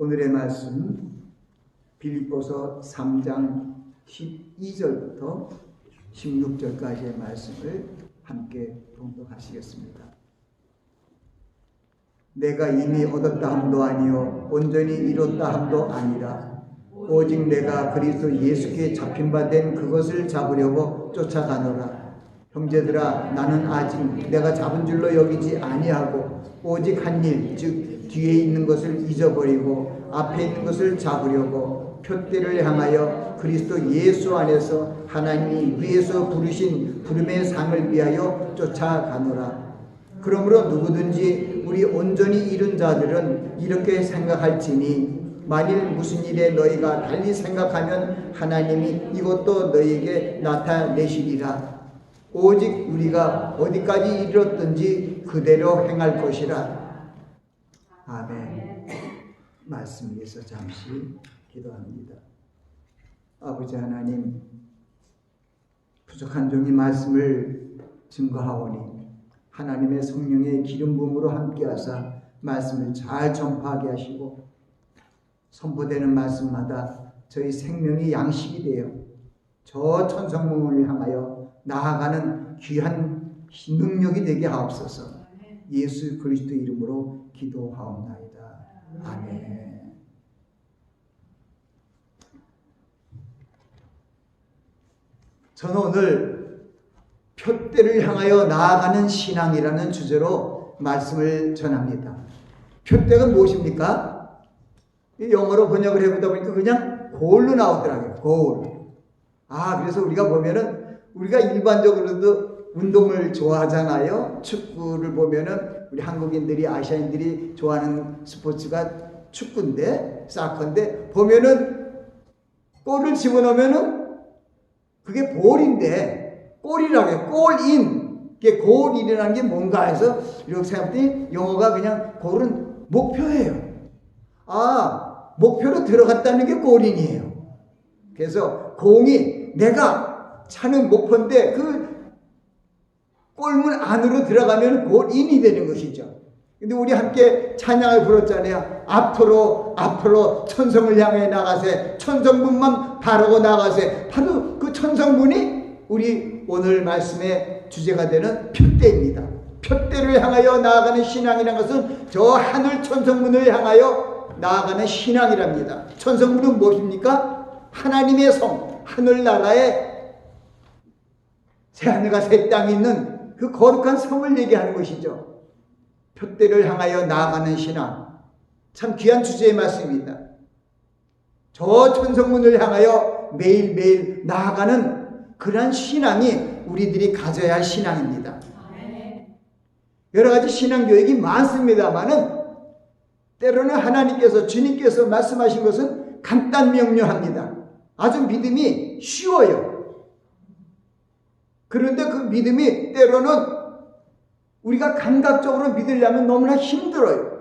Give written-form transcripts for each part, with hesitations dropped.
오늘의 말씀 빌립보서 3장 12절부터 16절까지의 말씀을 함께 봉독하시겠습니다. 내가 이미 얻었다 함도 아니요 온전히 이뤘다 함도 아니라 오직 내가 그리스도 예수께 잡힌 바 된 그것을 잡으려고 쫓아가노라. 형제들아, 나는 아직 내가 잡은 줄로 여기지 아니하고 오직 한 일, 즉 뒤에 있는 것을 잊어버리고 앞에 있는 것을 잡으려고 표대를 향하여 그리스도 예수 안에서 하나님이 위에서 부르신 부름의 상을 위하여 쫓아가노라. 그러므로 누구든지 우리 온전히 이룬 자들은 이렇게 생각할지니 만일 무슨 일에 너희가 달리 생각하면 하나님이 이것도 너희에게 나타내시리라. 오직 우리가 어디까지 이르렀든지 그대로 행할 것이라. 아멘. 말씀 위에서 잠시 기도합니다. 아버지 하나님, 부족한 종이 말씀을 증거하오니 하나님의 성령의 기름 부음으로 함께하사 말씀을 잘 전파하게 하시고 선포되는 말씀마다 저희 생명의 양식이 되어 저 천성문을 향하여 나아가는 귀한 능력이 되게 하옵소서. 예수 그리스도 이름으로 기도하옵나이다. 아멘. 저는 오늘 표대를 향하여 나아가는 신앙이라는 주제로 말씀을 전합니다. 표대가 무엇입니까? 영어로 번역을 해보다 보니까 그냥 goal로 나오더라고요. goal. 그래서 우리가 보면은 우리가 일반적으로도 운동을 좋아하잖아요. 축구를 보면은 우리 한국인들이, 아시아인들이 좋아하는 스포츠가 축구인데, 사커인데, 보면은 골을 집어넣으면은 그게 볼인데, 골이라고 해요. 골인. 이게 골이라는 게 뭔가 해서 이렇게 생각했더니 영어가 그냥 골은 목표예요. 목표로 들어갔다는 게 골인이에요. 그래서 공이 내가 차는 목표인데 그 골문 안으로 들어가면 골인이 되는 것이죠. 근데 우리 함께 찬양을 불렀잖아요. 앞으로 천성을 향해 나가세. 천성문만 바르고 나가세. 바로 그 천성문이 우리 오늘 말씀의 주제가 되는 표대입니다. 표대를 향하여 나아가는 신앙이라는 것은 저 하늘 천성문을 향하여 나아가는 신앙이랍니다. 천성문은 무엇입니까? 하나님의 성, 하늘나라에 새하늘과 새 땅이 있는 그 거룩한 성을 얘기하는 것이죠. 표대를 향하여 나아가는 신앙. 참 귀한 주제의 말씀입니다. 저 천성문을 향하여 매일매일 나아가는 그러한 신앙이 우리들이 가져야 할 신앙입니다. 여러 가지 신앙 교육이 많습니다만은 때로는 하나님께서, 주님께서 말씀하신 것은 간단명료합니다. 아주 믿음이 쉬워요. 그런데 그 믿음이 때로는 우리가 감각적으로 믿으려면 너무나 힘들어요.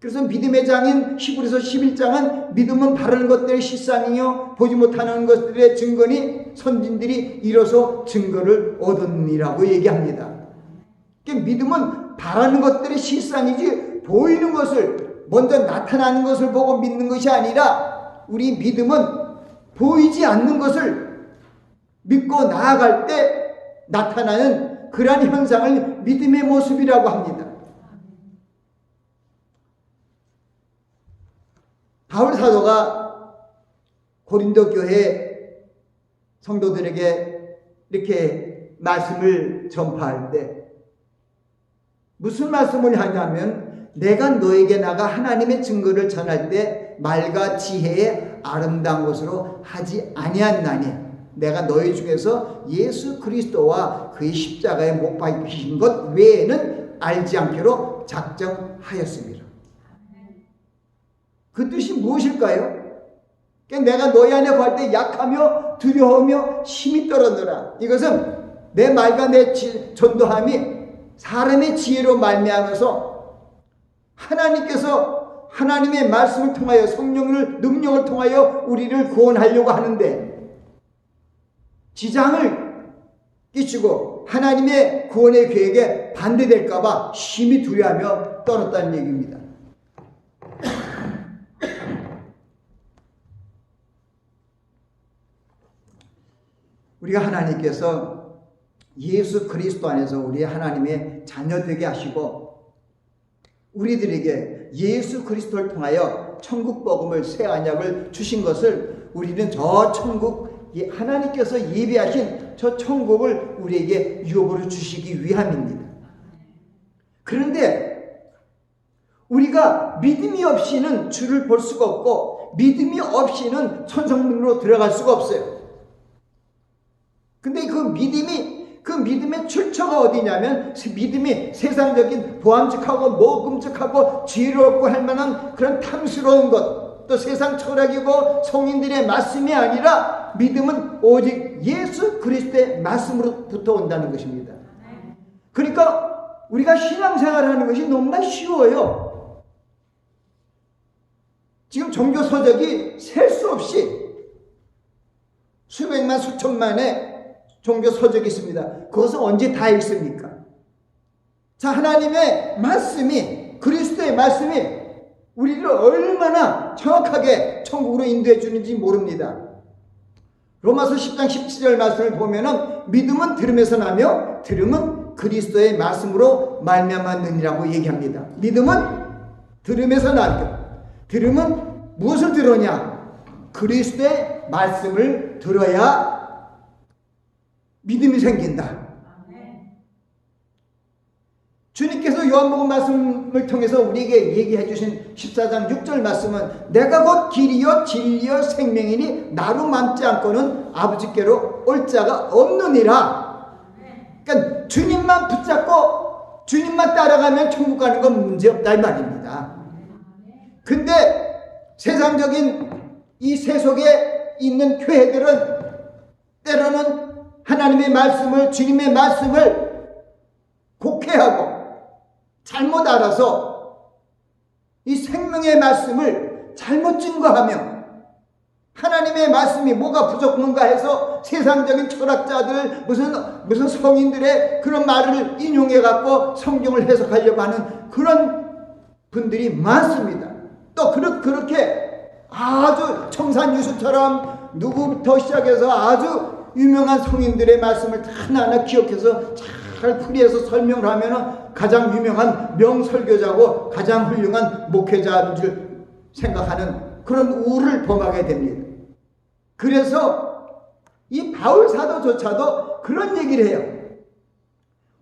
그래서 믿음의 장인 히브리서 11장은 믿음은 바라는 것들의 실상이요 보지 못하는 것들의 증거니 선진들이 이로써 증거를 얻었니라고 얘기합니다. 그러니까 믿음은 바라는 것들의 실상이지 보이는 것을, 먼저 나타나는 것을 보고 믿는 것이 아니라 우리 믿음은 보이지 않는 것을 믿고 나아갈 때 나타나는 그러한 현상을 믿음의 모습이라고 합니다. 바울 사도가 고린도 교회 성도들에게 이렇게 말씀을 전파할 때 무슨 말씀을 하냐면, 내가 너에게 나가 하나님의 증거를 전할 때 말과 지혜의 아름다운 것으로 하지 아니하나니 내가 너희 중에서 예수 그리스도와 그의 십자가에 못 박히신 것 외에는 알지 않기로 작정하였습니다. 그 뜻이 무엇일까요? 내가 너희 안에 거할 때 약하며 두려워하며 힘이 떨어져라. 이것은 내 말과 내 전도함이 사람의 지혜로 말미암아서 하나님께서 하나님의 말씀을 통하여 성령을 능력을 통하여 우리를 구원하려고 하는데 지장을 끼치고 하나님의 구원의 계획에 반대될까 봐 심히 두려워하며 떨었다는 얘기입니다. 우리가 하나님께서 예수 그리스도 안에서 우리 하나님의 자녀 되게 하시고 우리들에게 예수 그리스도를 통하여 천국 복음을 새 언약을 주신 것을 우리는 저 천국 하나님께서 예비하신 저 천국을 우리에게 유업으로 주시기 위함입니다. 그런데 우리가 믿음이 없이는 주를 볼 수가 없고 믿음이 없이는 천성문으로 들어갈 수가 없어요. 근데 그 믿음의 출처가 어디냐면 믿음이 세상적인 보암직하고 모금직하고 지혜롭고 할 만한 그런 탐스러운 것, 또 세상 철학이고 성인들의 말씀이 아니라 믿음은 오직 예수 그리스도의 말씀으로부터 온다는 것입니다. 그러니까 우리가 신앙생활을 하는 것이 너무나 쉬워요. 지금 종교 서적이 셀 수 없이 수백만 수천만의 종교 서적이 있습니다. 그것은 언제 다 읽습니까? 자, 하나님의 말씀이, 그리스도의 말씀이 우리를 얼마나 정확하게 천국으로 인도해 주는지 모릅니다. 로마서 10장 17절 말씀을 보면은 믿음은 들음에서 나며 들음은 그리스도의 말씀으로 말미암았느니라고 얘기합니다. 믿음은 들음에서 나며 들음은 무엇을 들으냐? 그리스도의 말씀을 들어야 믿음이 생긴다. 주님께서 요한복음 말씀을 통해서 우리에게 얘기해 주신 14장 6절 말씀은 내가 곧 길이요 진리요 생명이니 나로 맘지 않고는 아버지께로 올 자가 없느니라. 그러니까 주님만 붙잡고 주님만 따라가면 천국 가는 건 문제없다 이 말입니다. 근데 세상적인 이 세속에 있는 교회들은 때로는 하나님의 말씀을, 주님의 말씀을 곡해하고 잘못 알아서 이 생명의 말씀을 잘못 증거하며 하나님의 말씀이 뭐가 부족한가 해서 세상적인 철학자들 무슨 성인들의 그런 말을 인용해 갖고 성경을 해석하려고 하는 그런 분들이 많습니다. 또 그렇게 아주 청산유수처럼 누구부터 시작해서 아주 유명한 성인들의 말씀을 하나하나 기억해서 잘 풀이해서 설명을 하면 가장 유명한 명설교자고 가장 훌륭한 목회자인 줄 생각하는 그런 우를 범하게 됩니다. 그래서 이 바울 사도조차도 그런 얘기를 해요.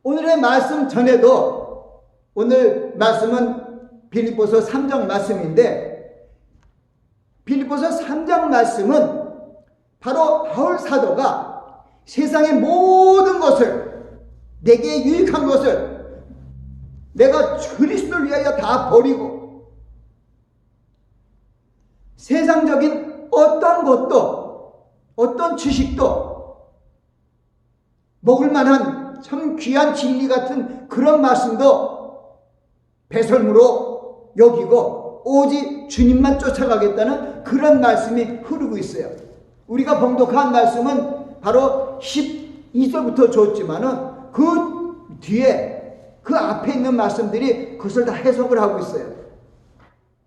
오늘의 말씀 전에도 오늘 말씀은 빌립보서 3장 말씀인데 빌립보서 3장 말씀은 바로 바울 사도가 세상의 모든 것을 내게 유익한 것을 내가 그리스도를 위하여 다 버리고 세상적인 어떤 것도 어떤 지식도 먹을 만한 참 귀한 진리 같은 그런 말씀도 배설물로 여기고 오직 주님만 쫓아가겠다는 그런 말씀이 흐르고 있어요. 우리가 봉독한 말씀은 바로 12절부터 줬지만은 그 뒤에 그 앞에 있는 말씀들이 그것을 다 해석을 하고 있어요.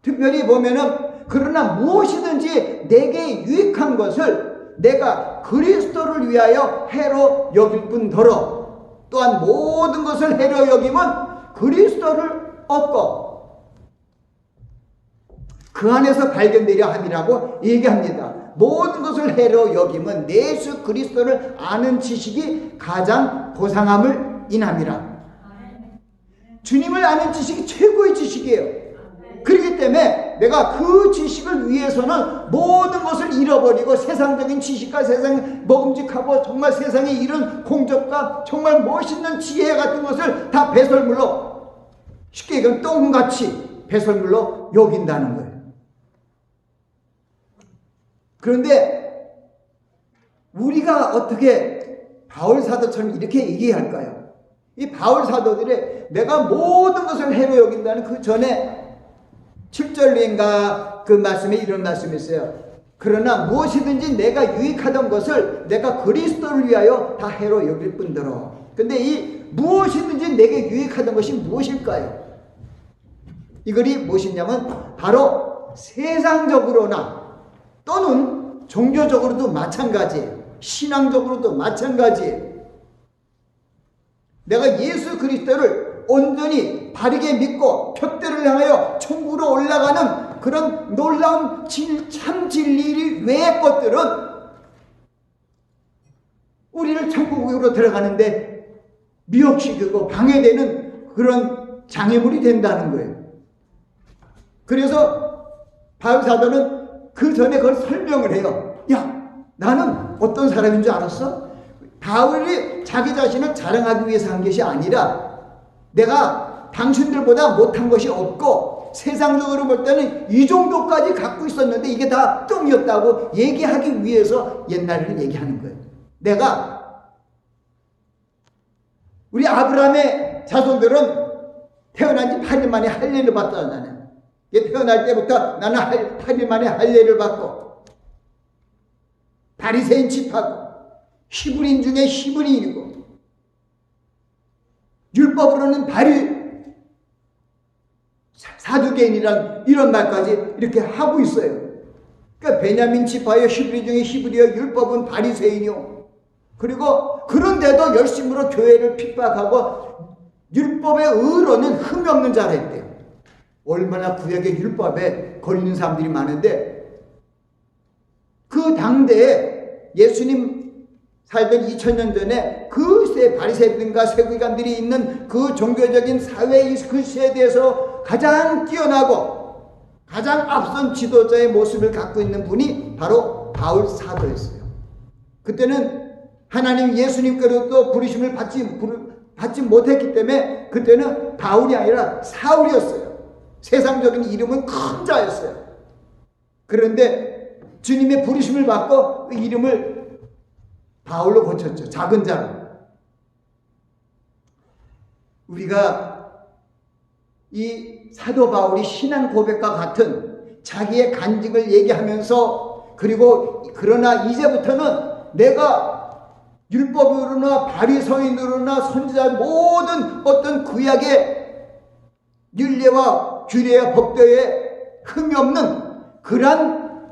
특별히 보면은 그러나 무엇이든지 내게 유익한 것을 내가 그리스도를 위하여 해로 여길 뿐더러 또한 모든 것을 해로 여기면 그리스도를 얻고 그 안에서 발견되려 함이라고 얘기합니다. 모든 것을 해로 여기면 예수 그리스도를 아는 지식이 가장 고상함을 인함이라. 주님을 아는 지식이 최고의 지식이에요. 그렇기 때문에 내가 그 지식을 위해서는 모든 것을 잃어버리고 세상적인 지식과 세상 먹음직하고 정말 세상에 이런 공적과 정말 멋있는 지혜 같은 것을 다 배설물로 쉽게 얘기하면 똥같이 배설물로 여긴다는 거예요. 그런데 우리가 어떻게 바울 사도처럼 이렇게 얘기할까요? 이 바울 사도들이 내가 모든 것을 해로 여긴다는 그 전에 7절인가 그 말씀에 이런 말씀이 있어요. 그러나 무엇이든지 내가 유익하던 것을 내가 그리스도를 위하여 다 해로 여길 뿐더러. 근데 이 무엇이든지 내게 유익하던 것이 무엇일까요? 이것이 무엇이냐면 바로 세상적으로나 또는 종교적으로도 마찬가지예요. 신앙적으로도 마찬가지예요. 내가 예수 그리스도를 온전히 바르게 믿고 표대를 향하여 천국으로 올라가는 그런 놀라운 참 진리 외의 것들은 우리를 천국으로 들어가는데 미혹시키고 방해되는 그런 장애물이 된다는 거예요. 그래서 바울 사도는 그 전에 그걸 설명을 해요. 야, 나는 어떤 사람인 줄 알았어? 바울이 자기 자신을 자랑하기 위해서 한 것이 아니라 내가 당신들보다 못한 것이 없고 세상적으로 볼 때는 이 정도까지 갖고 있었는데 이게 다 똥이었다고 얘기하기 위해서 옛날을 얘기하는 거예요. 내가 우리 아브라함의 자손들은 태어난 지 8일 만에 할례를 받잖아요. 태어날 때부터 나는 8일 만에 할례를 받고 바리새인 집하고 히브리인 중에 히브리인이고 율법으로는 사두개인이란 이런 말까지 이렇게 하고 있어요. 그러니까 베냐민 지파여 히브리 중에 히브리여 율법은 바리새인이요. 그리고 그런데도 열심으로 교회를 핍박하고 율법의 의로는 흠이 없는 자라 했대요. 얼마나 구약의 율법에 걸리는 사람들이 많은데 그 당대에 예수님 살던 2000년 전에 그 바리새인들과 세리관들이 있는 그 종교적인 사회의 그 세대에서 가장 뛰어나고 가장 앞선 지도자의 모습을 갖고 있는 분이 바로 바울 사도였어요. 그때는 하나님 예수님께로도 부르심을 받지 못했기 때문에 그때는 바울이 아니라 사울이었어요. 세상적인 이름은 큰 자였어요. 그런데 주님의 부르심을 받고 그 이름을 바울로 고쳤죠. 작은 자로. 우리가 이 사도 바울이 신앙 고백과 같은 자기의 간증을 얘기하면서 그러나 이제부터는 내가 율법으로나 바리새인으로나 선지자 모든 어떤 구약의 율례와 규례와 법도에 흠이 없는 그런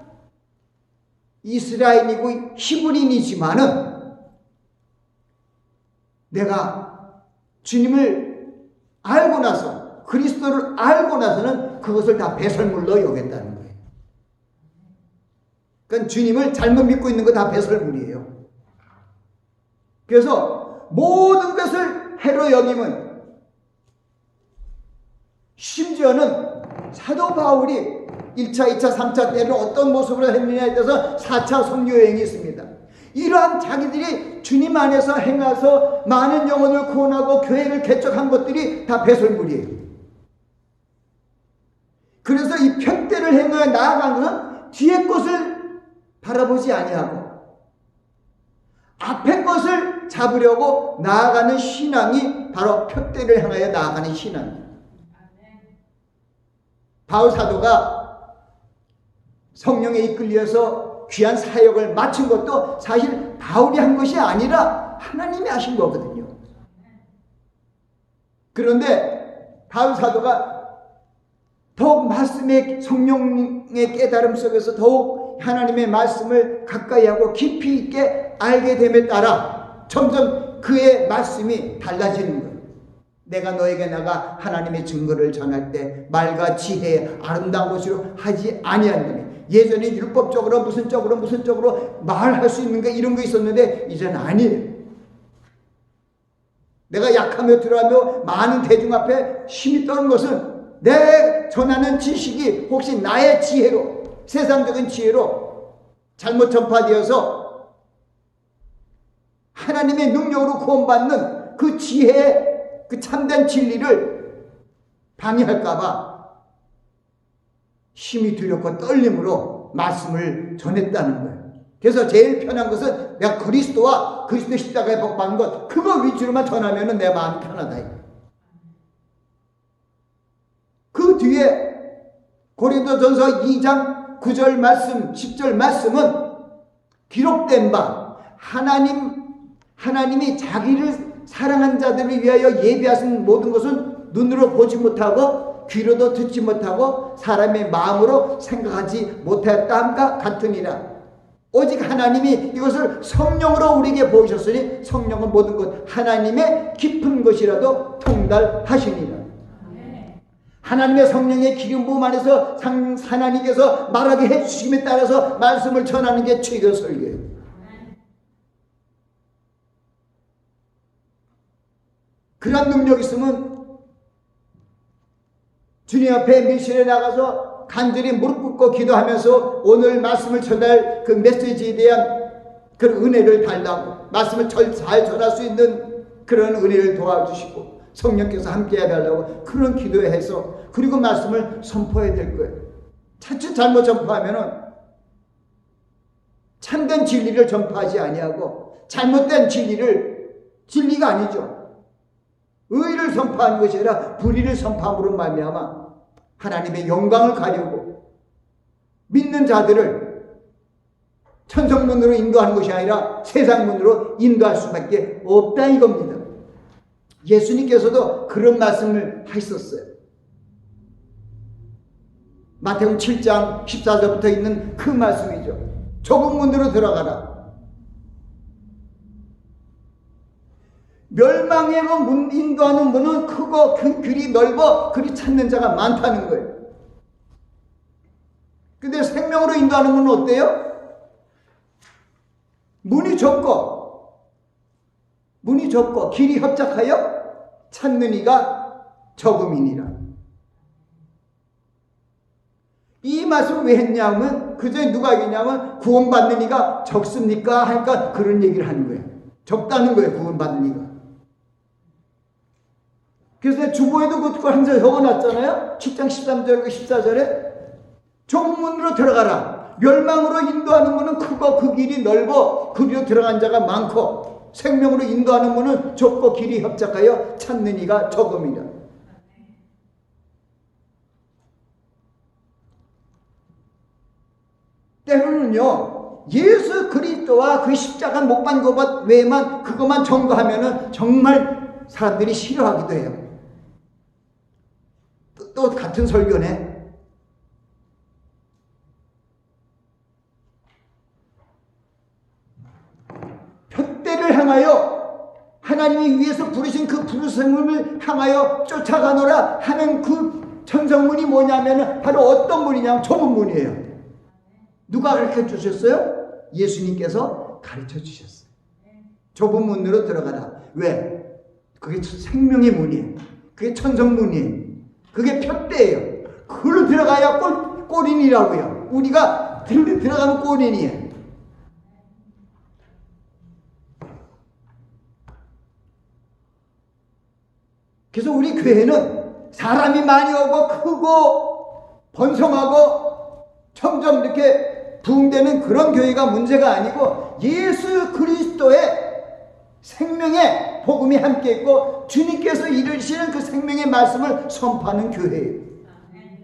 이스라엘이고 히브리인이지만은 내가 주님을 알고 나서 그리스도를 알고 나서는 그것을 다 배설물로 여긴다는 거예요. 그러니까 주님을 잘못 믿고 있는 거 다 배설물이에요. 그래서 모든 것을 해로 여김은 심지어는 사도 바울이 1차, 2차, 3차 때를 어떤 모습으로 했느냐에 대해서 4차 선교여행이 있습니다. 이러한 자기들이 주님 안에서 행해서 많은 영혼을 구원하고 교회를 개척한 것들이 다 배설물이에요. 그래서 이 편대를 행하여 나아간 것은 뒤의 것을 바라보지 아니하고 앞의 것을 잡으려고 나아가는 신앙이 바로 편대를 향하여 나아가는 신앙이에요. 바울 사도가 성령에 이끌려서 귀한 사역을 마친 것도 사실 바울이 한 것이 아니라 하나님이 하신 거거든요. 그런데 바울 사도가 더욱 말씀의 성령의 깨달음 속에서 더욱 하나님의 말씀을 가까이 하고 깊이 있게 알게 됨에 따라 점점 그의 말씀이 달라지는 거예요. 내가 너에게 나가 하나님의 증거를 전할 때 말과 지혜에 아름다운 것으로 하지 아니하느니 예전에 율법적으로 무슨 쪽으로 말할 수 있는 게 이런 거 있었는데 이제는 아니에요. 내가 약하며 두려워하며 많은 대중 앞에 힘이 떠는 것은 내 전하는 지식이 혹시 나의 지혜로 세상적인 지혜로 잘못 전파되어서 하나님의 능력으로 구원받는 그 지혜의 그 참된 진리를 방해할까봐 힘이 두렵고 떨림으로 말씀을 전했다는 거예요. 그래서 제일 편한 것은 내가 그리스도와 그리스도의 십자가에 복받는 것 그거 위주로만 전하면 내 마음이 편하다. 그 뒤에 고린도전서 2장 9절 말씀 10절 말씀은 기록된 바 하나님이 자기를 사랑한 자들을 위하여 예비하신 모든 것은 눈으로 보지 못하고 귀로도 듣지 못하고 사람의 마음으로 생각하지 못했다함과 같으니라. 오직 하나님이 이것을 성령으로 우리에게 보이셨으니 성령은 모든 것 하나님의 깊은 것이라도 통달하시니라. 하나님의 성령의 기름 부음 안에서 하나님께서 말하게 해주심에 따라서 말씀을 전하는 게 최고 설교예요. 그런 능력이 있으면 주님 앞에 밀실에 나가서 간절히 무릎 꿇고 기도하면서 오늘 말씀을 전할 그 메시지에 대한 그런 은혜를 달라고, 말씀을 잘 전할 수 있는 그런 은혜를 도와주시고 성령께서 함께 해달라고 그런 기도해서 그리고 말씀을 선포해야 될 거예요. 차츰 잘못 전파하면은 참된 진리를 전파하지 아니하고 잘못된 진리가 아니죠. 의를 선포하는 것이 아니라 불의를 선포함으로 말미암아 하나님의 영광을 가리고 믿는 자들을 천성문으로 인도하는 것이 아니라 세상문으로 인도할 수밖에 없다 이겁니다. 예수님께서도 그런 말씀을 하셨어요. 마태복음 7장 14절부터 있는 그 말씀이죠. 좁은 문으로 들어가라. 멸망의 문 인도하는 문은 크고 그 길이 넓어 그리 찾는 자가 많다는 거예요. 근데 생명으로 인도하는 문은 어때요? 문이 좁고 길이 협착하여 찾는 이가 적음이니라. 이 말씀을 왜 했냐면 그전에 누가 얘기했냐면 구원받는 이가 적습니까? 하니까 그런 얘기를 하는 거예요. 적다는 거예요. 구원받는 이가. 그래서 주보에도 그걸 항상 적어놨잖아요. 7장 13절 14절에 좁은 문으로 들어가라. 멸망으로 인도하는 문은 크고 그 길이 넓어 그리로 들어간 자가 많고 생명으로 인도하는 문은 좁고 길이 협착하여 찾는 이가 적음이라. 때로는요 예수 그리스도와 그 십자가 못만 것 외에만 그것만 전거하면은 정말 사람들이 싫어하기도 해요. 또 같은 설교네. 표대를 향하여 하나님이 위에서 부르신 그 부르심을 향하여 쫓아가노라 하는 그 천성문이 뭐냐면 바로 어떤 문이냐면 좁은 문이에요. 누가 가르쳐 주셨어요? 예수님께서 가르쳐 주셨어요. 좁은 문으로 들어가라. 왜? 그게 생명의 문이에요. 그게 천성문이에요. 그게 표대예요. 그걸로 들어가야 골인이라고요. 우리가 들어가면 골인이에요. 그래서 우리 교회는 사람이 많이 오고 크고 번성하고 점점 이렇게 부흥되는 그런 교회가 문제가 아니고 예수 그리스도의 생명의 복음이 함께 있고 주님께서 이루시는 그 생명의 말씀을 선포하는 교회예요.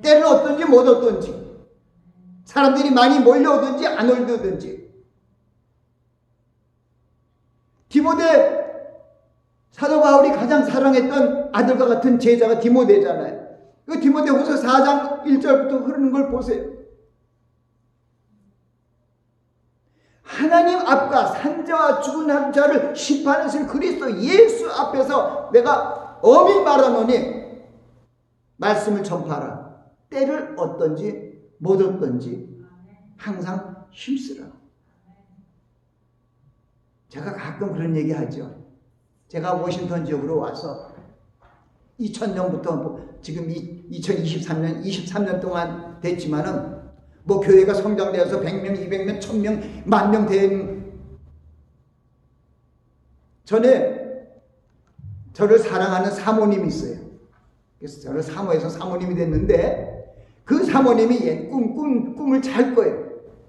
때를 어떤지 못 어떤지 사람들이 많이 몰려오든지 안 올려오든지. 디모데 사도 바울이 가장 사랑했던 아들과 같은 제자가 디모데잖아요. 그 디모데후서 4장 1절부터 흐르는 걸 보세요. 하나님 앞과 산자와 죽은 자를 심판하신 그리스도 예수 앞에서 내가 엄히 말하노니 말씀을 전파하라. 때를 어떤지 못 어떤지 항상 힘쓰라. 제가 가끔 그런 얘기 하죠. 제가 워싱턴 지역으로 와서 2000년부터 지금 2023년 23년 동안 됐지만은 뭐 교회가 성장되어서 100명, 200명, 1000명, 10,000명 된 전에 저를 사랑하는 사모님이 있어요. 그래서 저를 사모해서 사모님이 됐는데 그 사모님이 꿈을 잘 거예요.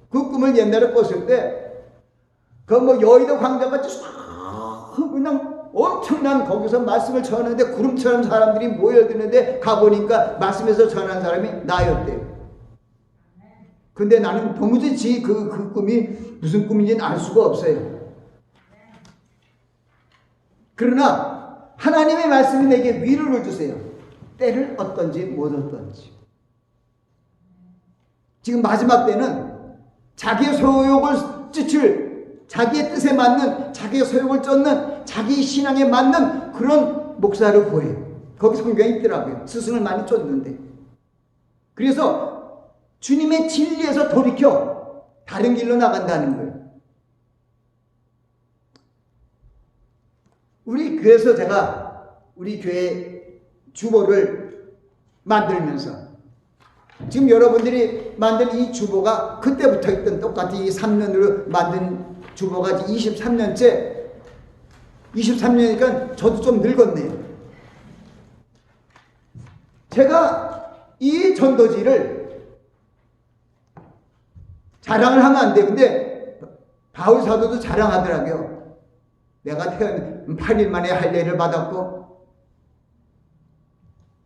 그 꿈을 옛날에 꿨을 때 그 뭐 여의도 광장같이 그냥 엄청난 거기서 말씀을 전하는데 구름처럼 사람들이 모여드는데 가보니까 말씀에서 전한 사람이 나였대요. 근데 나는 도무지 그 꿈이 무슨 꿈인지는 알 수가 없어요. 그러나 하나님의 말씀이 내게 위로를 주세요. 때를 어떤지 못 어떤지. 지금 마지막 때는 자기의 소욕을 헛짓을 자기의 뜻에 맞는, 자기의 소욕을 쫓는, 자기 신앙에 맞는 그런 목사를 구해요. 거기 성경에 있더라고요. 스승을 많이 쫓는데. 그래서 주님의 진리에서 돌이켜 다른 길로 나간다는 거예요. 그래서 제가 우리 교회 주보를 만들면서 지금 여러분들이 만든 이 주보가 그때부터 있던 똑같이 이 3년으로 만든 주보가 23년이니까 저도 좀 늙었네요. 제가 이 전도지를 자랑을 하면 안 돼요. 근데 바울 사도도 자랑하더라고요. 내가 태어난 8일 만에 할례를 받았고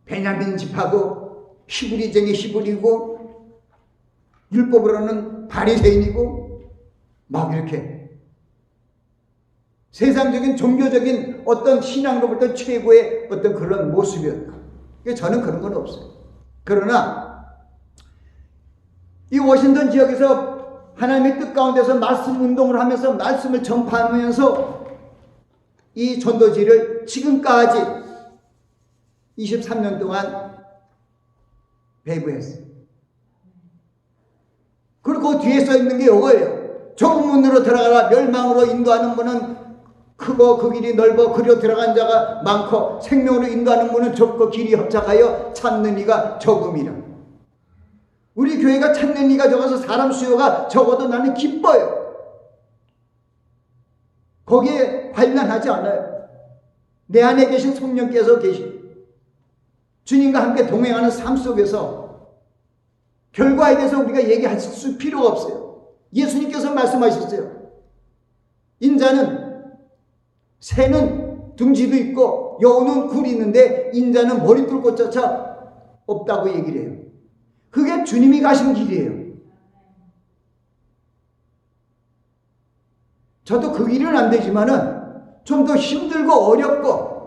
베냐민 집하고 히브리쟁이 히브리고 율법으로는 바리새인이고 막 이렇게 세상적인 종교적인 어떤 신앙으로부터 최고의 어떤 그런 모습이었다. 저는 그런 건 없어요. 그러나 이 워싱턴 지역에서 하나님의 뜻 가운데서 말씀 운동을 하면서 말씀을 전파하면서 이 전도지를 지금까지 23년 동안 배부했어요. 그리고 그 뒤에 써 있는 게 이거예요. 좁은 문으로 들어가라. 멸망으로 인도하는 문은 크고 그 길이 넓어 그리로 들어간 자가 많고 생명으로 인도하는 문은 좁고 길이 협착하여 찾는 이가 적음이라. 우리 교회가 찾는 이가 적어서 사람 수요가 적어도 나는 기뻐요. 거기에 관련하지 않아요. 내 안에 계신 성령께서 주님과 함께 동행하는 삶 속에서 결과에 대해서 우리가 얘기할 필요가 없어요. 예수님께서 말씀하셨어요. 새는 둥지도 있고 여우는 굴이 있는데 인자는 머리 뚫고 쫓아 없다고 얘기를 해요. 그게 주님이 가신 길이에요. 저도 그 길은 안 되지만은 좀 더 힘들고 어렵고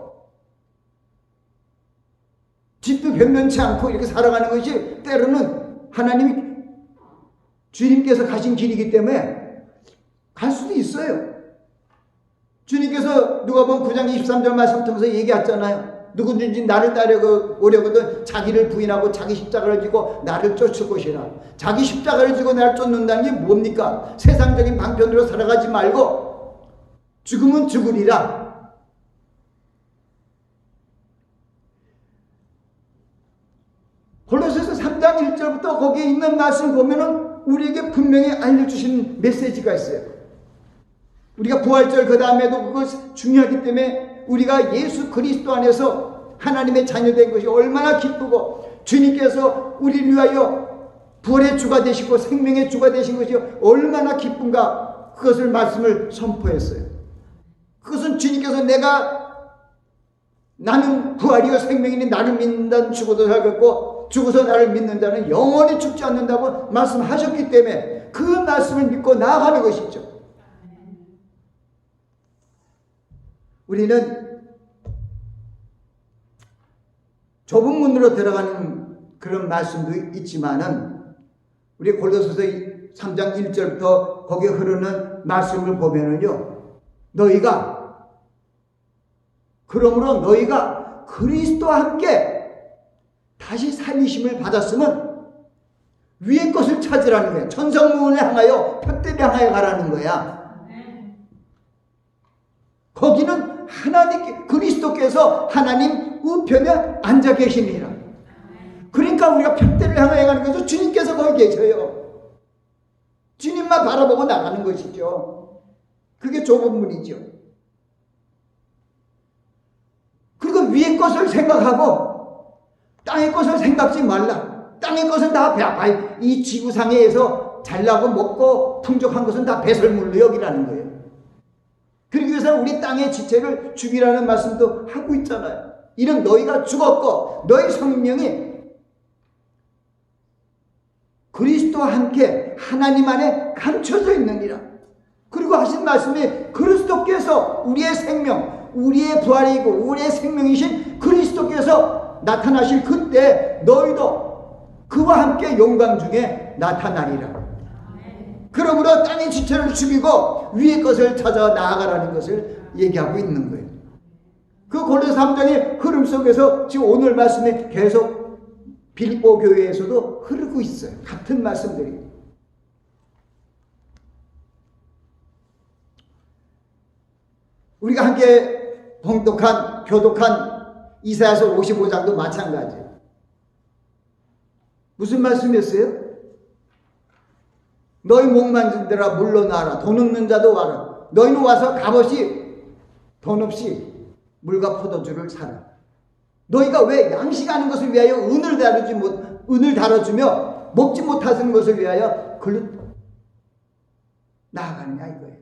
집도 변변치 않고 이렇게 살아가는 것이 때로는 주님께서 가신 길이기 때문에 갈 수도 있어요. 주님께서 누가복음 9장 23절 말씀 통해서 얘기했잖아요. 누구든지 나를 따르려거든 자기를 부인하고 자기 십자가를 지고 나를 쫓을 것이라. 자기 십자가를 지고 나를 쫓는다는 게 뭡니까? 세상적인 방편으로 살아가지 말고 죽으면 죽으리라. 골로새서 3장 1절부터 거기에 있는 말씀을 보면은 우리에게 분명히 알려주신 메시지가 있어요. 우리가 부활절 그 다음에도 그것 중요하기 때문에 우리가 예수 그리스도 안에서 하나님의 자녀된 것이 얼마나 기쁘고 주님께서 우리를 위하여 부활의 주가 되시고 생명의 주가 되신 것이 얼마나 기쁜가 그것을 말씀을 선포했어요. 그것은 주님께서 나는 부활이요 생명이니 나를 믿는다는 죽어도 살겠고 죽어서 나를 믿는 자는 영원히 죽지 않는다고 말씀하셨기 때문에 그 말씀을 믿고 나아가는 것이죠. 우리는 좁은 문으로 들어가는 그런 말씀도 있지만은 우리 골로새서 3장 1절부터 거기에 흐르는 말씀을 보면은요. 그러므로 너희가 그리스도와 함께 다시 살리심을 받았으면 위의 것을 찾으라는 거야. 천성문을 향하여 푯대를 향하여 가라는 거야. 거기는 그리스도께서 하나님 우편에 앉아 계시니라. 그러니까 우리가 푯대를 향하여 가는 것은 주님께서 거기 계셔요. 주님만 바라보고 나가는 것이죠. 그게 좁은 문이죠. 그리고 위의 것을 생각하고 땅의 것을 생각지 말라. 땅의 것은 다 이 지구상에서 잘나고 먹고 풍족한 것은 다 배설물로 여기라는 거예요. 그러기 위해서 우리 땅의 지체를 죽이라는 말씀도 하고 있잖아요. 이는 너희가 죽었고 너희 성령이 그리스도와 함께 하나님 안에 감춰져 있느니라. 그리고 하신 말씀이 그리스도께서 우리의 생명, 우리의 부활이고 우리의 생명이신 그리스도께서 나타나실 그때 너희도 그와 함께 영광 중에 나타나리라. 그러므로 땅의 지체를 죽이고 위의 것을 찾아 나아가라는 것을 얘기하고 있는 거예요. 그 고린도 3장의 흐름 속에서 지금 오늘 말씀에 계속 빌립보 교회에서도 흐르고 있어요. 같은 말씀들이. 우리가 함께 봉독한 교독한 이사야서 55장도 마찬가지예요. 무슨 말씀이었어요? 너희 목만진 데라 물러나라. 돈 없는 자도 와라. 너희는 와서 값없이 돈 없이 물과 포도주를 사라. 너희가 왜 양식하는 것을 위하여 은을 다뤄주며 먹지 못하는 것을 위하여 글로 나아가느냐 이거예요.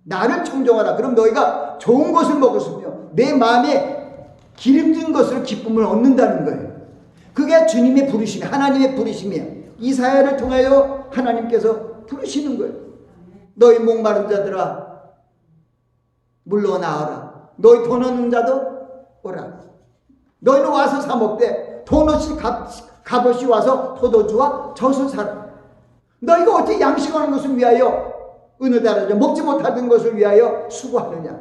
나를 청정하라. 그럼 너희가 좋은 것을 먹었으며 내 마음에 기름진 것으로 기쁨을 얻는다는 거예요. 그게 주님의 부르심이, 하나님의 부르심이에요. 이사야를 통하여 하나님께서 부르시는 거예요. 너희 목마른 자들아 물러나와라. 너희 돈 없는 자도 오라. 너희는 와서 사 먹되 돈 없이 값없이 와서 포도주와 젖을 사라. 너희가 어떻게 양식하는 것을 위하여 은을 달아줘 먹지 못하던 것을 위하여 수고하느냐.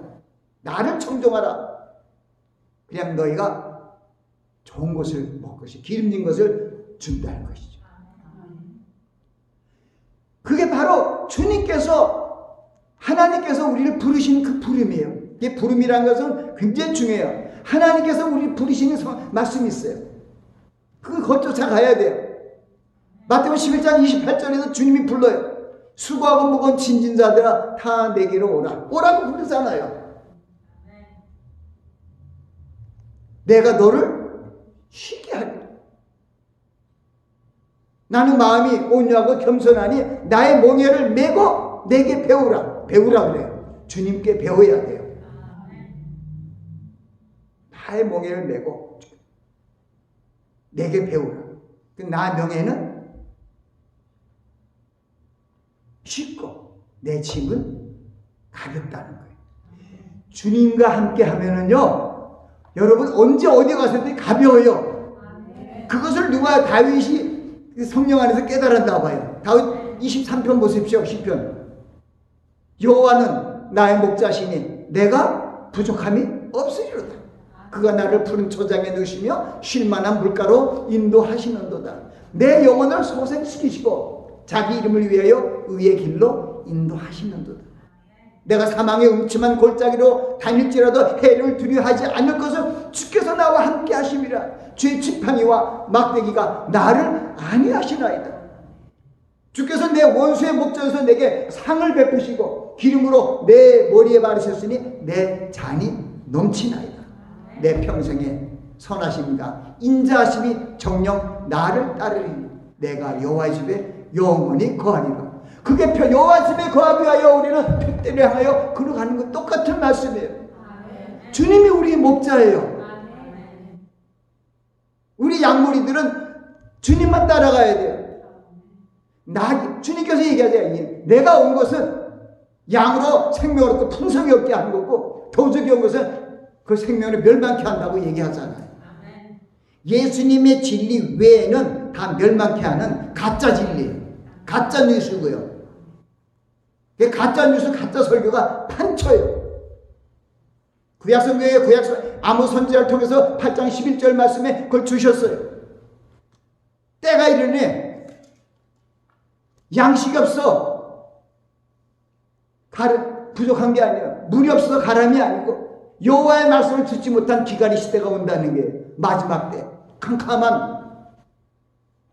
나를 청정하라. 그냥 너희가 좋은 것을 먹을 것이 기름진 것을 준다는 것이죠. 그게 바로 주님께서 하나님께서 우리를 부르신 그 부름이에요. 이 부름이라는 것은 굉장히 중요해요. 하나님께서 우리를 부르시는 말씀이 있어요. 그걸 쫓아가야 돼요. 마태복음 11장 28절에서 주님이 불러요. 수고하고 무거운 짐진 자들아 다 내게로 오라. 오라고 부르잖아요. 내가 너를 쉬게 하리라. 나는 마음이 온유하고 겸손하니 나의 멍에를 메고 내게 배우라. 배우라 그래요. 주님께 배워야 돼요. 나의 멍에를 메고 내게 배우라. 나 명예는 쉽고 내 짐은 가볍다는 거예요. 주님과 함께 하면은요, 여러분 언제 어디 가서든 가벼워요. 그것을 누가 다윗이 성령 안에서 깨달았나 봐요. 다윗 23편 보십시오. 시편. 여호와는 나의 목자시니 내가 부족함이 없으리로다. 그가 나를 푸른 초장에 넣으시며 쉴만한 물가로 인도하시는도다. 내 영혼을 소생시키시고 자기 이름을 위하여 의의 길로 인도하시는도다. 내가 사망의 음침한 골짜기로 다닐지라도 해를 두려워하지 않을 것을 주께서 나와 함께 하심이라. 주의 지팡이와 막대기가 나를 안위하시나이다. 주께서 내 원수의 목전에서 내게 상을 베푸시고 기름으로 내 머리에 바르셨으니 내 잔이 넘치나이다. 내 평생에 선하심과 인자하심이 정녕 나를 따르리니 내가 여호와의 집에 영원히 거하리라. 그게 여호와 집에 거하기 위하여 우리는 핏대를 향하여 걸어가는 것 똑같은 말씀이에요. 주님이 우리 목자예요. 우리 양무리들은 주님만 따라가야 돼요. 주님께서 얘기하죠. 내가 온 것은 양으로 생명을 얻고 풍성이 없게 하는 거고 도적이 온 것은 그 생명을 멸망케 한다고 얘기하잖아요. 예수님의 진리 외에는 다 멸망케 하는 가짜 진리예요. 가짜 뉴스고요. 가짜 뉴스, 가짜 설교가 판쳐요. 구약성경에 아모 선지자를 통해서 8장 11절 말씀에 그걸 주셨어요. 때가 이르네. 양식이 없어. 부족한 게 아니에요. 물이 없어서 가람이 아니고 여호와의 말씀을 듣지 못한 기갈이 시대가 온다는 게 마지막 때 캄캄한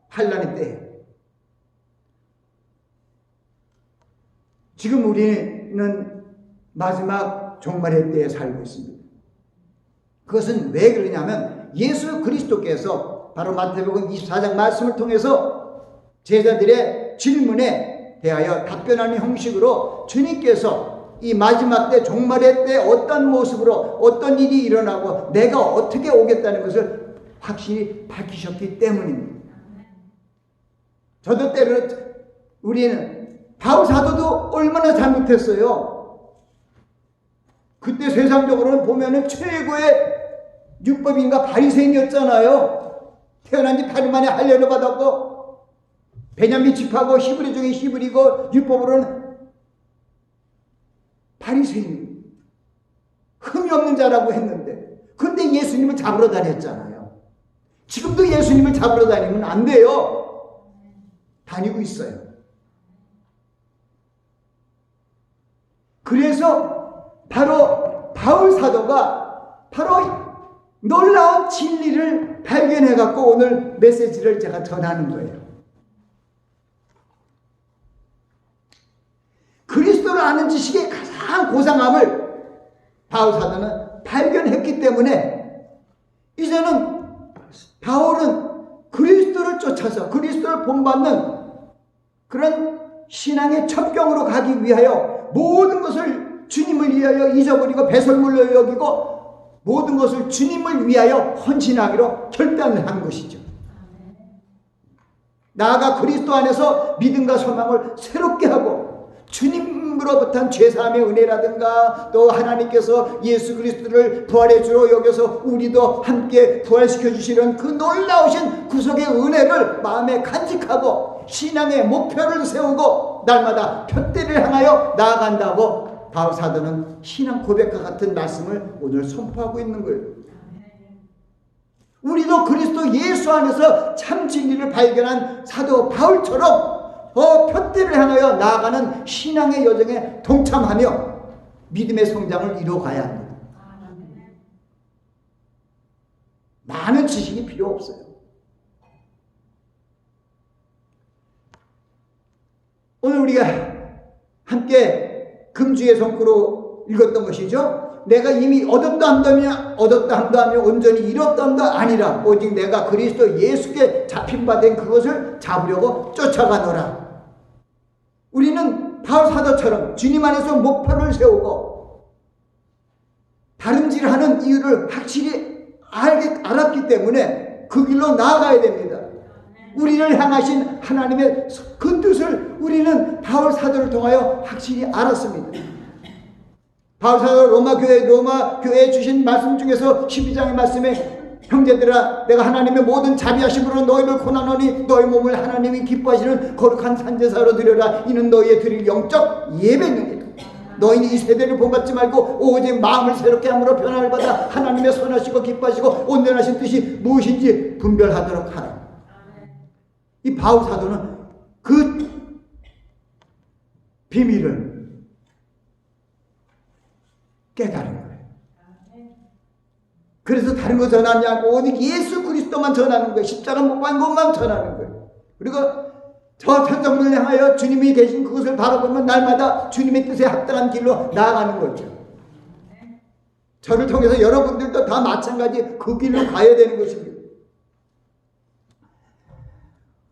환란의 때예요. 지금 우리는 마지막 종말의 때에 살고 있습니다. 그것은 왜 그러냐면 예수 그리스도께서 바로 마태복음 24장 말씀을 통해서 제자들의 질문에 대하여 답변하는 형식으로 주님께서 이 마지막 때 종말의 때 어떤 모습으로 어떤 일이 일어나고 내가 어떻게 오겠다는 것을 확실히 밝히셨기 때문입니다. 저도 때로 우리는 바울 사도도 얼마나 잘못했어요. 그때 세상적으로는 보면은 최고의 율법인가 바리새인이었잖아요. 태어난 지 8일 만에 할례를 받았고 베냐민 집하고 히브리 중에 히브리고 율법으로는 바리새인, 흠이 없는 자라고 했는데, 근데 예수님을 잡으러 다녔잖아요. 지금도 예수님을 잡으러 다니면 안 돼요. 다니고 있어요. 그래서 바로 바울 사도가 바로 놀라운 진리를 발견해 갖고 오늘 메시지를 제가 전하는 거예요. 그리스도를 아는 지식의 가장 고상함을 바울 사도는 발견했기 때문에 이제는 바울은 그리스도를 쫓아서 그리스도를 본받는 그런 신앙의 첩경으로 가기 위하여 모든 것을 주님을 위하여 잊어버리고 배설물로 여기고 모든 것을 주님을 위하여 헌신하기로 결단을 한 것이죠. 나아가 그리스도 안에서 믿음과 소망을 새롭게 하고 주님으로부터 죄사함의 은혜라든가 또 하나님께서 예수 그리스도를 부활의 주로 여겨서 우리도 함께 부활시켜 주시는 그 놀라우신 구속의 은혜를 마음에 간직하고 신앙의 목표를 세우고 날마다 표대를 향하여 나아간다고 바울 사도는 신앙 고백과 같은 말씀을 오늘 선포하고 있는 거예요. 우리도 그리스도 예수 안에서 참 진리를 발견한 사도 바울처럼 표대를 향하여 나아가는 신앙의 여정에 동참하며 믿음의 성장을 이루어가야 합니다. 많은 지식이 필요 없어요. 오늘 우리가 함께 금주의 손구로 읽었던 것이죠. 내가 이미 얻었다 한다며 온전히 잃었다 한다 아니라 오직 내가 그리스도 예수께 잡힌 바 된 그것을 잡으려고 쫓아가노라. 우리는 바울 사도처럼 주님 안에서 목표를 세우고 다름질하는 이유를 확실히 알았기 때문에 그 길로 나아가야 됩니다. 우리를 향하신 하나님의 그 뜻을 우리는 바울 사도를 통하여 확실히 알았습니다. 바울 사도 로마 교회에 주신 말씀 중에서 12장의 말씀에 형제들아 내가 하나님의 모든 자비하심으로 너희를 고난하니 너희 몸을 하나님이 기뻐하시는 거룩한 산제사로 드려라. 이는 너희의 드릴 영적 예배니라. 너희는 이 세대를 본받지 말고 오직 마음을 새롭게 함으로 변화를 받아 하나님의 선하시고 기뻐하시고 온전하신 뜻이 무엇인지 분별하도록 하라. 이 바울 사도는 그 비밀을 깨달은 거예요. 그래서 다른 거 전하지 않고 오직 예수 그리스도만 전하는 거예요. 십자가 못 박은 것만 전하는 거예요. 그리고 저 천정을 향하여 주님이 계신 그것을 바라보면 날마다 주님의 뜻에 합당한 길로 나아가는 거죠. 저를 통해서 여러분들도 다 마찬가지 그 길로 가야 되는 것입니다.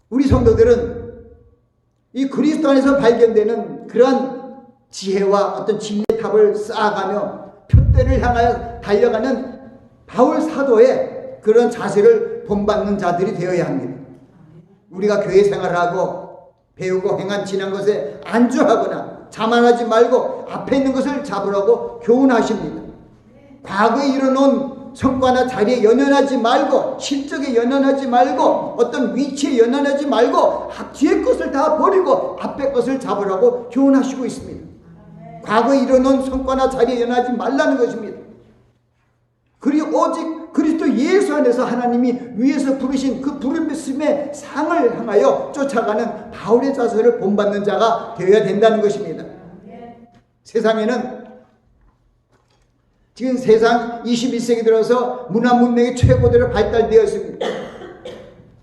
우리 성도들은 이 그리스도 안에서 발견되는 그러한 지혜와 어떤 진리의 탑을 쌓아가며 표대를 향하여 달려가는 바울 사도의 그런 자세를 본받는 자들이 되어야 합니다. 우리가 교회 생활을 하고 배우고 행한 지난 것에 안주하거나 자만하지 말고 앞에 있는 것을 잡으라고 교훈하십니다. 과거에 이뤄놓은 성과나 자리에 연연하지 말고 실적에 연연하지 말고 어떤 위치에 연연하지 말고 뒤에 것을 다 버리고 앞에 것을 잡으라고 교훈하시고 있습니다. 과거에 이뤄놓은 성과나 자리에 연연하지 말라는 것입니다. 그리고 오직 그리스도 예수 안에서 하나님이 위에서 부르신 그 부르심의 상을 향하여 쫓아가는 바울의 자세를 본받는 자가 되어야 된다는 것입니다. 세상에는 지금 세상 21세기 들어서 문화 문명이 최고대로 발달되어 있습니다.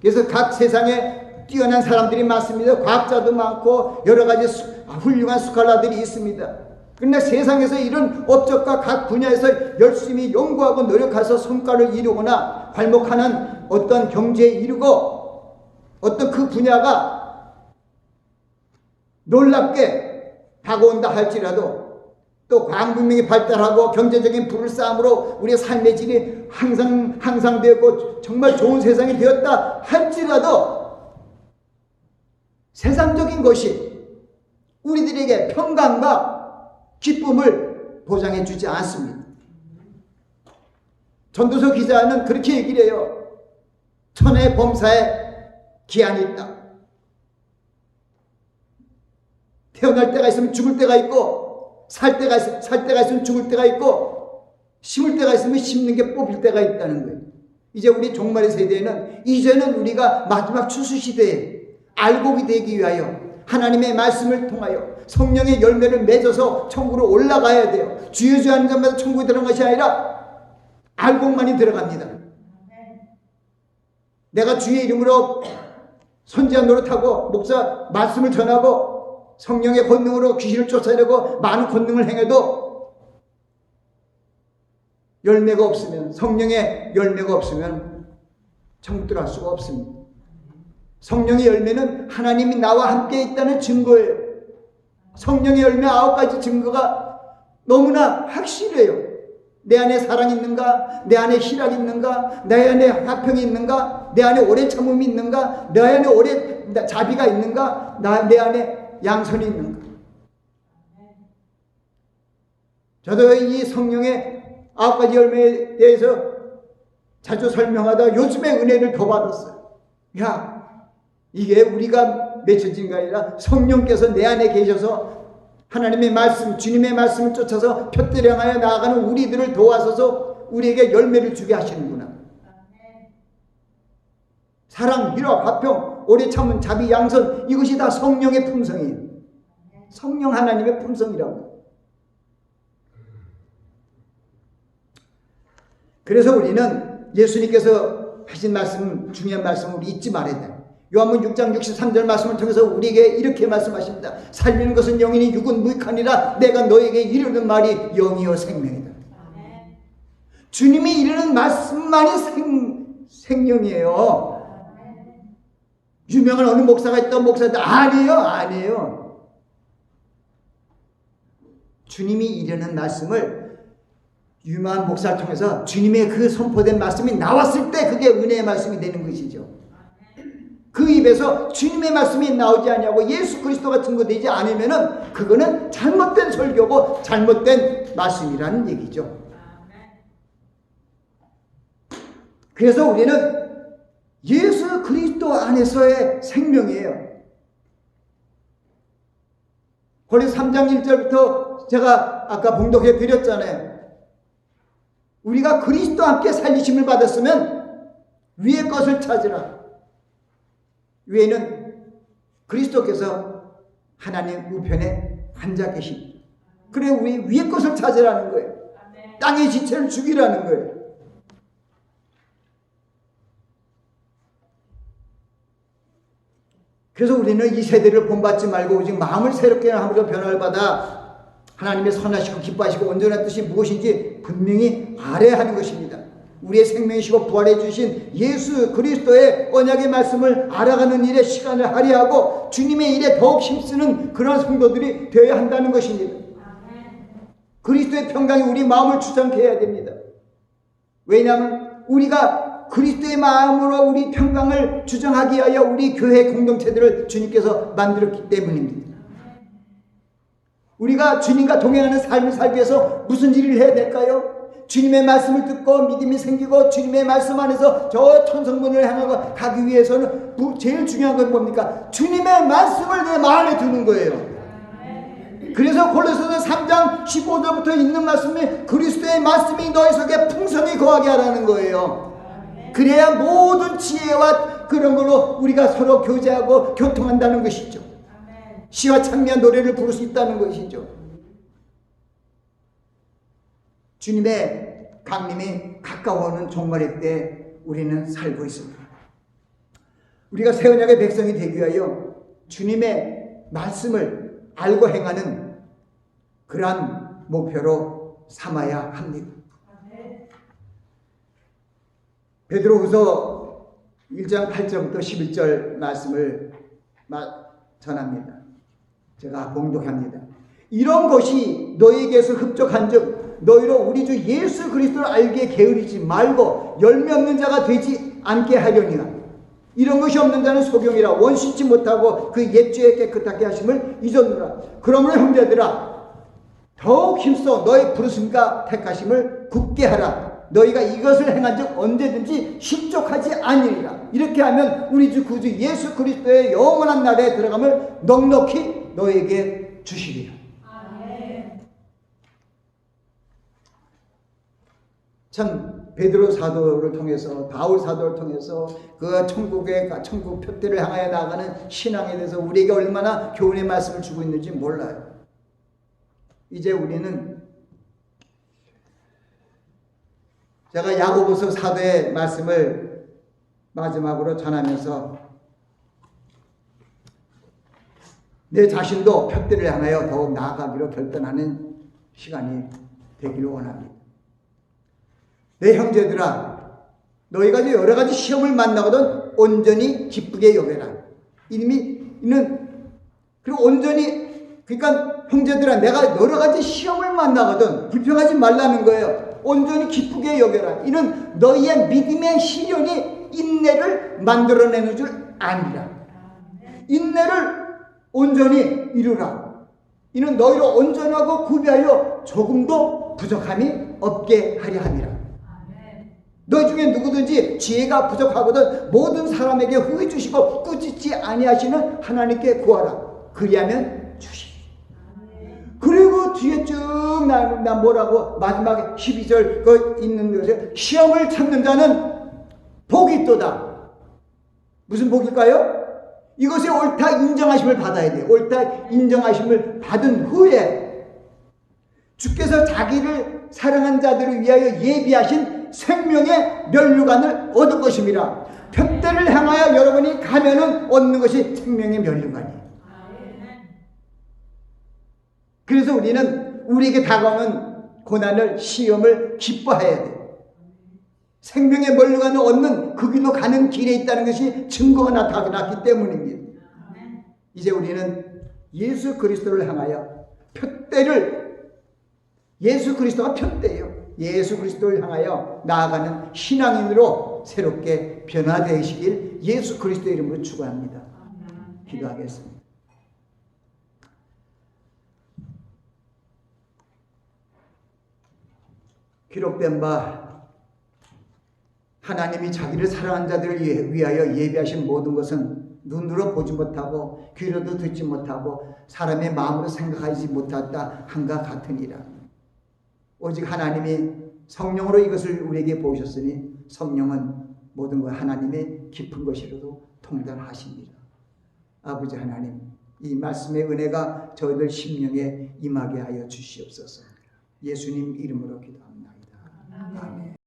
그래서 각 세상에 뛰어난 사람들이 많습니다. 과학자도 많고 여러 가지 훌륭한 스칼라들이 있습니다. 그러나 세상에서 이런 업적과 각 분야에서 열심히 연구하고 노력해서 성과를 이루거나 괄목하는 어떤 경제에 이르고 어떤 그 분야가 놀랍게 다가온다 할지라도 또 과학 문명이 발달하고 경제적인 부를 쌓음으로 우리의 삶의 질이 향상되었고 정말 좋은 세상이 되었다 할지라도 세상적인 것이 우리들에게 평강과 기쁨을 보장해 주지 않습니다. 전도서 기자는 그렇게 얘기를 해요. 천의 범사에 기한이 있다. 태어날 때가 있으면 죽을 때가 있고, 살 때가 있으면 죽을 때가 있고, 심을 때가 있으면 심는 게 뽑힐 때가 있다는 거예요. 이제 우리 종말의 세대에는, 이제는 우리가 마지막 추수시대에 알곡이 되기 위하여 하나님의 말씀을 통하여 성령의 열매를 맺어서 천국으로 올라가야 돼요. 주여 주여 하는 자마다 천국에 들어간 것이 아니라 알곡만이 들어갑니다. 내가 주의 이름으로 선지자 노릇하고 목사 말씀을 전하고 성령의 권능으로 귀신을 쫓아내고 많은 권능을 행해도 열매가 없으면, 성령의 열매가 없으면 천국 들어갈 수가 없습니다. 성령의 열매는 하나님이 나와 함께 있다는 증거예요. 성령의 열매 9가지 증거가 너무나 확실해요. 내 안에 사랑이 있는가? 내 안에 희락이 있는가? 내 안에 화평이 있는가? 내 안에 오래 참음이 있는가? 내 안에 오래 자비가 있는가? 내 안에 양선이 있는가? 저도 이 성령의 9가지 열매에 대해서 자주 설명하다 요즘에 은혜를 더 받았어요. 야, 이게 우리가 맺혀진 게 아니라 성령께서 내 안에 계셔서 하나님의 말씀, 주님의 말씀을 쫓아서 푯대로 향하여 나아가는 우리들을 도와서서 우리에게 열매를 주게 하시는구나. 사랑, 희락, 화평, 오래 참은 자비, 양선, 이것이 다 성령의 품성이에요. 성령 하나님의 품성이라고. 그래서 우리는 예수님께서 하신 말씀, 중요한 말씀을 잊지 말아야 돼요. 요한복음 6장 63절 말씀을 통해서 우리에게 이렇게 말씀하십니다. 살리는 것은 영이니 육은 무익하니라. 내가 너에게 이르는 말이 영이요 생명이다. 주님이 이르는 말씀만이 생명이에요. 유명한 어느 목사가 있던 목사도 아니에요. 주님이 이르는 말씀을 유명한 목사를 통해서 주님의 그 선포된 말씀이 나왔을 때 그게 은혜의 말씀이 되는 것이죠. 그 입에서 주님의 말씀이 나오지 않냐고 예수 그리스도가 증거되지 않으면은 그거는 잘못된 설교고 잘못된 말씀이라는 얘기죠. 그래서 우리는 예수 그리스도 안에서의 생명이에요. 고린도서 3장 1절부터 제가 아까 봉독해 드렸잖아요. 우리가 그리스도와 함께 살리심을 받았으면 위의 것을 찾으라. 위에는 그리스도께서 하나님 우편에 앉아 계십니다. 그래 우리 위의 것을 찾으라는 거예요. 땅의 지체를 죽이라는 거예요. 그래서 우리는 이 세대를 본받지 말고 오직 마음을 새롭게 함으로 변화를 받아 하나님의 선하시고 기뻐하시고 온전한 뜻이 무엇인지 분명히 알아야 하는 것입니다. 우리의 생명이시고 부활해 주신 예수 그리스도의 언약의 말씀을 알아가는 일에 시간을 할애하고 주님의 일에 더욱 힘쓰는 그런 성도들이 되어야 한다는 것입니다. 그리스도의 평강이 우리 마음을 주장케 해야 됩니다. 왜냐하면 우리가 그리스도의 마음으로 우리 평강을 주장하기 위하여 우리 교회 공동체들을 주님께서 만들었기 때문입니다. 우리가 주님과 동행하는 삶을 살기 위해서 무슨 일을 해야 될까요? 주님의 말씀을 듣고 믿음이 생기고 주님의 말씀 안에서 저 천성문을 향하고 가기 위해서는 제일 중요한 건 뭡니까? 주님의 말씀을 내 마음에 두는 거예요. 그래서 골로새서 3장 15절부터 있는 말씀이 그리스도의 말씀이 너희 속에 풍성히 거하게 하라는 거예요. 그래야 모든 지혜와 그런 걸로 우리가 서로 교제하고 교통한다는 것이죠. 시와 찬미한 노래를 부를 수 있다는 것이죠. 주님의 강림이 가까워오는 종말의 때 우리는 살고 있습니다. 우리가 새 언약의 백성이 되기 위하여 주님의 말씀을 알고 행하는 그러한 목표로 삼아야 합니다. 베드로후서 1장 8절부터 11절 말씀을 전합니다. 제가 봉독합니다. 이런 것이 너희에게서 흡족한즉 너희로 우리 주 예수 그리스도를 알게 게으르지 말고 열매 없는 자가 되지 않게 하려니와 이런 것이 없는 자는 소경이라 원신치 못하고 그 옛죄에 깨끗하게 하심을 잊었노라. 그러므로 형제들아 더욱 힘써 너희 부르심과 택하심을 굳게 하라. 너희가 이것을 행한즉 언제든지 실족하지 아니리라. 이렇게 하면 우리 주 구주 예수 그리스도의 영원한 나라에 들어감을 넉넉히 너에게 주시리라. 참 베드로 사도를 통해서, 바울 사도를 통해서 그 천국 표대를 향하여 나가는 신앙에 대해서 우리에게 얼마나 교훈의 말씀을 주고 있는지 몰라요. 이제 우리는 제가 야고보서 사도의 말씀을 마지막으로 전하면서 내 자신도 표대를 향하여 더욱 나아가기로 결단하는 시간이 되기를 원합니다. 내 형제들아, 너희가 이제 여러 가지 시험을 만나거든 온전히 기쁘게 여겨라. 그리고 온전히, 그러니까 형제들아, 내가 여러 가지 시험을 만나거든 불평하지 말라는 거예요. 온전히 기쁘게 여겨라. 이는 너희의 믿음의 시련이 인내를 만들어내는 줄 아니라. 인내를 온전히 이루라. 이는 너희를 온전하고 구비하여 조금도 부족함이 없게 하려 함이라. 너희 중에 누구든지 지혜가 부족하거든 모든 사람에게 후히 주시고 꾸짖지 아니하시는 하나님께 구하라. 그리하면 주시리. 그리고 뒤에 쭉 나 뭐라고 마지막에 12절 그 있는 것에 시험을 참는 자는 복이 있도다. 무슨 복일까요? 이것이 옳다 인정하심을 받아야 돼요. 옳다 인정하심을 받은 후에 주께서 자기를 사랑한 자들을 위하여 예비하신 생명의 면류관을 얻을 것입니다. 표대를 향하여 여러분이 가면은 얻는 것이 생명의 면류관이에요. 그래서 우리는 우리에게 다가오는 고난을, 시험을 기뻐해야 돼요. 생명의 면류관을 얻는 그 길로 가는 길에 있다는 것이 증거가 나타났기 때문입니다. 이제 우리는 예수 그리스도를 향하여 표대를, 예수 그리스도가 표대예요. 예수 그리스도를 향하여 나아가는 신앙인으로 새롭게 변화되시길 예수 그리스도의 이름으로 축원합니다. 기도하겠습니다. 기록된 바 하나님이 자기를 사랑한 자들을 위하여 예비하신 모든 것은 눈으로 보지 못하고 귀로도 듣지 못하고 사람의 마음으로 생각하지 못했다 한가 같으니라. 오직 하나님이 성령으로 이것을 우리에게 보이셨으니 성령은 모든 것 하나님의 깊은 것이라도 통달하십니다. 아버지 하나님, 이 말씀의 은혜가 저희들 심령에 임하게 하여 주시옵소서. 예수님 이름으로 기도합니다. 아멘.